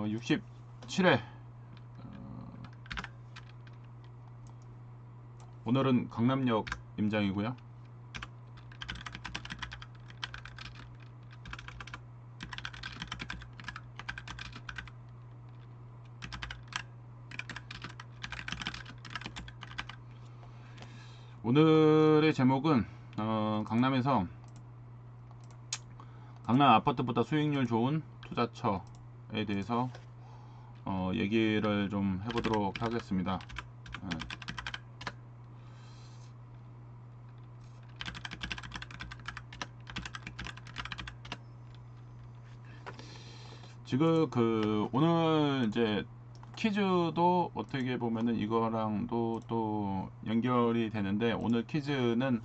67회 오늘은 강남역 임장이고요. 오늘의 제목은 강남에서 강남 아파트보다 수익률 좋은 투자처에 대해서 얘기를 좀 해보도록 하겠습니다. 지금 오늘 이제 퀴즈도 어떻게 보면은 이거랑도 또 연결이 되는데, 오늘 퀴즈는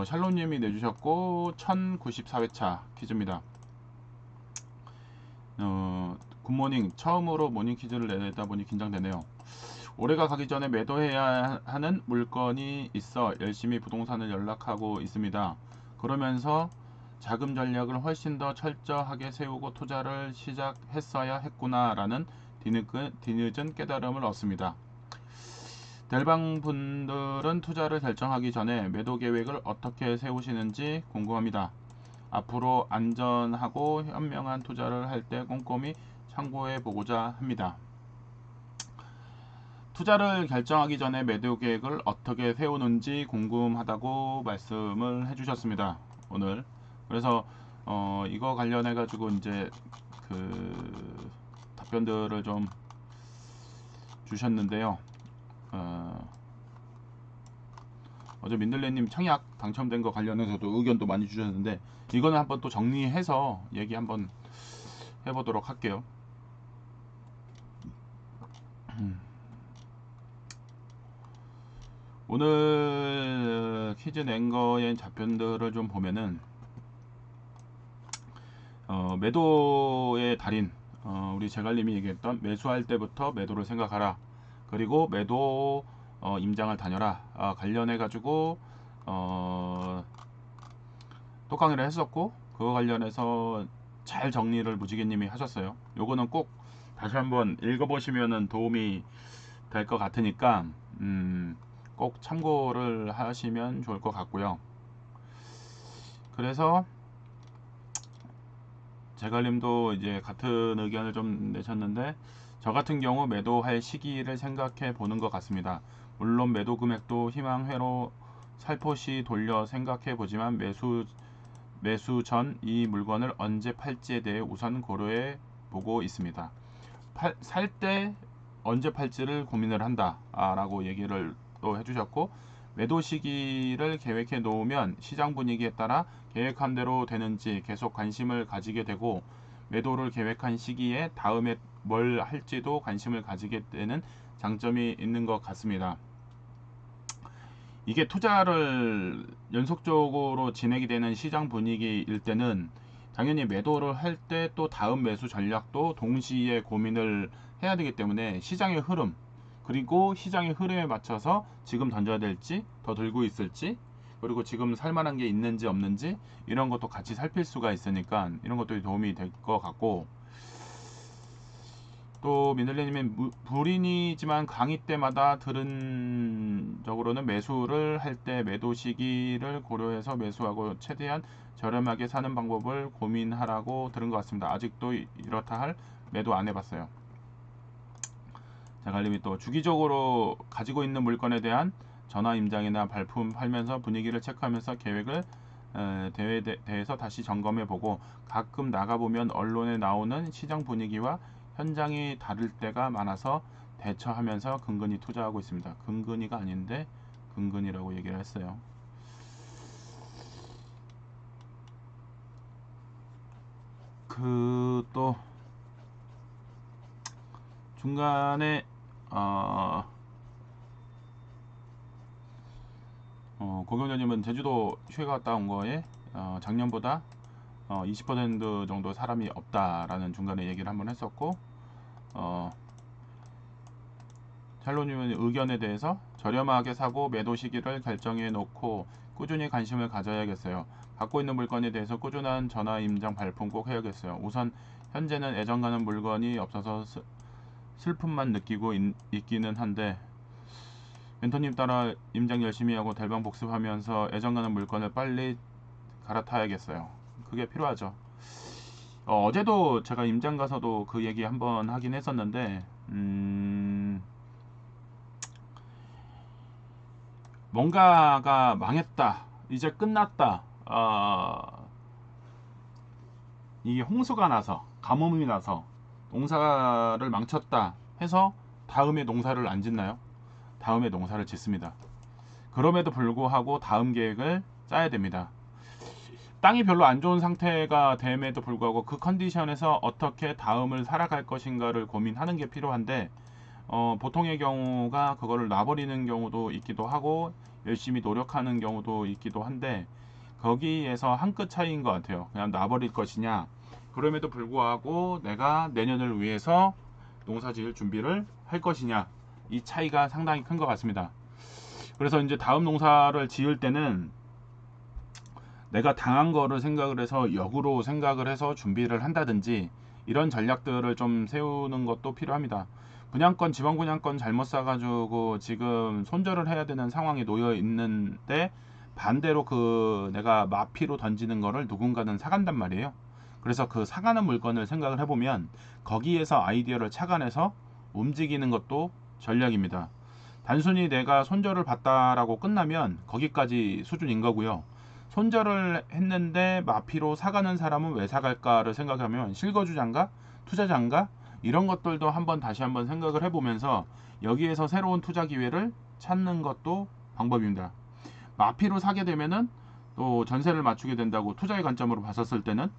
샬롯님이 내주셨고 1094회차 퀴즈입니다. 굿모닝. 처음으로 모닝 퀴즈를 내다 보니 긴장되네요. 올해가 가기 전에 매도해야 하는 물건이 있어 열심히 부동산을 연락하고 있습니다. 그러면서 자금 전략을 훨씬 더 철저하게 세우고 투자를 시작했어야 했구나 라는 뒤늦은 깨달음을 얻습니다. 델방 분들은 투자를 결정하기 전에 매도 계획을 어떻게 세우시는지 궁금합니다. 앞으로 안전하고 현명한 투자를 할 때 꼼꼼히 참고해 보고자 합니다. 투자를 결정하기 전에 매도 계획을 어떻게 세우는지 궁금하다고 말씀을 해주셨습니다. 오늘 그래서 이거 관련해 가지고 이제 답변들을 좀 주셨는데요. 어제 민들레님 청약 당첨된 거 관련해서도 의견도 많이 주셨는데, 이거는 한번 또 정리해서 얘기 한번 해보도록 할게요. 오늘 퀴즈 낸 거의 답변들을 좀 보면은 매도의 달인, 우리 제갈님이 얘기했던 매수할 때부터 매도를 생각하라, 그리고 매도 임장을 다녀라 관련해 가지고 또 강의를 했었고, 그거 관련해서 잘 정리를 무지개님이 하셨어요. 요거는 꼭 다시 한번 읽어보시면은 도움이 될 것 같으니까 꼭 참고를 하시면 좋을 것 같고요. 그래서 제갈님도 이제 같은 의견을 좀 내셨는데, 저 같은 경우 매도할 시기를 생각해 보는 것 같습니다. 물론 매도 금액도 희망회로 살포시 돌려 생각해 보지만 매수 전 이 물건을 언제 팔지에 대해 우선 고려해 보고 있습니다. 살 때 언제 팔지를 고민을 한다 라고 얘기를 또 해주셨고, 매도 시기를 계획해 놓으면 시장 분위기에 따라 계획한 대로 되는지 계속 관심을 가지게 되고, 매도를 계획한 시기에 다음에 뭘 할지도 관심을 가지게 되는 장점이 있는 것 같습니다. 이게 투자를 연속적으로 진행이 되는 시장 분위기일 때는 당연히 매도를 할 때 또 다음 매수 전략도 동시에 고민을 해야 되기 때문에, 시장의 흐름, 그리고 시장의 흐름에 맞춰서 지금 던져야 될지, 더 들고 있을지, 그리고 지금 살만한 게 있는지 없는지, 이런 것도 같이 살필 수가 있으니까 이런 것들이 도움이 될 것 같고, 또 민들레님은 불인이지만 강의 때마다 들은 적으로는 매수를 할 때 매도 시기를 고려해서 매수하고 최대한 저렴하게 사는 방법을 고민하라고 들은 것 같습니다. 아직도 이렇다 할 매도 안 해봤어요. 자갈님이 또 주기적으로 가지고 있는 물건에 대한 전화 임장이나 발품 팔면서 분위기를 체크하면서 계획을 대해서 다시 점검해 보고, 가끔 나가보면 언론에 나오는 시장 분위기와 현장이 다를 때가 많아서 대처하면서 근근히 투자하고 있습니다. 근근히가 아닌데 근근이라고 얘기를 했어요. 또 중간에 고경자님은 제주도 휴가 갔다 온 거에 작년보다 20% 정도 사람이 없다라는 중간에 얘기를 한번 했었고, 샬로님은 의견에 대해서 저렴하게 사고 매도 시기를 결정해 놓고 꾸준히 관심을 가져야겠어요. 갖고 있는 물건에 대해서 꾸준한 전화 임장 발품 꼭 해야겠어요. 우선 현재는 애정 가는 물건이 없어서 슬픔만 느끼고 있기는 한데 멘토님 따라 임장 열심히 하고 달방 복습하면서 애정 가는 물건을 빨리 갈아타야겠어요. 그게 필요하죠. 어제도 제가 임장 가서도 그 얘기 한번 하긴 했었는데 뭔가가 망했다, 이제 끝났다, 이게 홍수가 나서 가뭄이 나서 농사를 망쳤다 해서 다음에 농사를 안 짓나요? 다음에 농사를 짓습니다. 그럼에도 불구하고 다음 계획을 짜야 됩니다. 땅이 별로 안 좋은 상태가 됨에도 불구하고 그 컨디션에서 어떻게 다음을 살아갈 것인가를 고민하는 게 필요한데 보통의 경우가 그거를 놔버리는 경우도 있기도 하고 열심히 노력하는 경우도 있기도 한데 거기에서 한 끗 차이인 것 같아요. 그냥 놔버릴 것이냐, 그럼에도 불구하고 내가 내년을 위해서 농사 지을 준비를 할 것이냐, 이 차이가 상당히 큰 것 같습니다. 그래서 이제 다음 농사를 지을 때는 내가 당한 거를 생각을 해서 역으로 생각을 해서 준비를 한다든지 이런 전략들을 좀 세우는 것도 필요합니다. 분양권, 지방 분양권 잘못 사가지고 지금 손절을 해야 되는 상황에 놓여 있는데 반대로 그 내가 마피로 던지는 거를 누군가는 사간단 말이에요. 그래서 그 사가는 물건을 생각을 해보면 거기에서 아이디어를 착안해서 움직이는 것도 전략입니다. 단순히 내가 손절을 받다라고 끝나면 거기까지 수준인 거고요. 손절을 했는데 마피로 사가는 사람은 왜 사갈까를 생각하면 실거주자인가? 투자자인가? 이런 것들도 다시 한번 생각을 해보면서 여기에서 새로운 투자 기회를 찾는 것도 방법입니다. 마피로 사게 되면은 또 전세를 맞추게 된다고 투자의 관점으로 봤었을 때는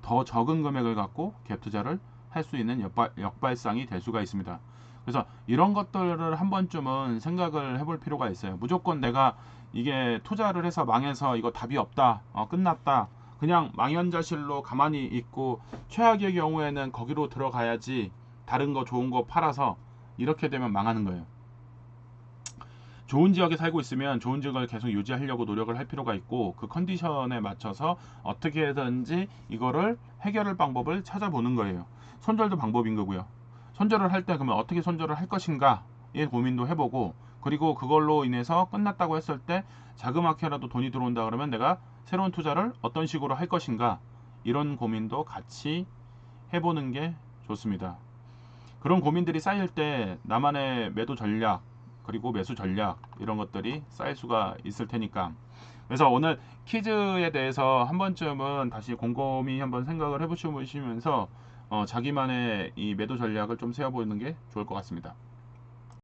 더 적은 금액을 갖고 갭 투자를 할 수 있는 역발상이 될 수가 있습니다. 그래서 이런 것들을 한 번쯤은 생각을 해볼 필요가 있어요. 무조건 내가 이게 투자를 해서 망해서 이거 답이 없다, 끝났다, 그냥 망연자실로 가만히 있고 최악의 경우에는 거기로 들어가야지 다른 거 좋은 거 팔아서 이렇게 되면 망하는 거예요. 좋은 지역에 살고 있으면 좋은 지역을 계속 유지하려고 노력을 할 필요가 있고 그 컨디션에 맞춰서 어떻게든지 이거를 해결할 방법을 찾아보는 거예요. 손절도 방법인 거고요. 손절을 할 때 그러면 어떻게 손절을 할 것인가의 고민도 해보고, 그리고 그걸로 인해서 끝났다고 했을 때 자그맣게라도 돈이 들어온다 그러면 내가 새로운 투자를 어떤 식으로 할 것인가, 이런 고민도 같이 해보는 게 좋습니다. 그런 고민들이 쌓일 때 나만의 매도 전략 그리고 매수 전략 이런 것들이 쌓일 수가 있을 테니까, 그래서 오늘 퀴즈에 대해서 한 번쯤은 다시 곰곰이 한번 생각을 해보시면서 자기만의 이 매도 전략을 좀 세워보는 게 좋을 것 같습니다.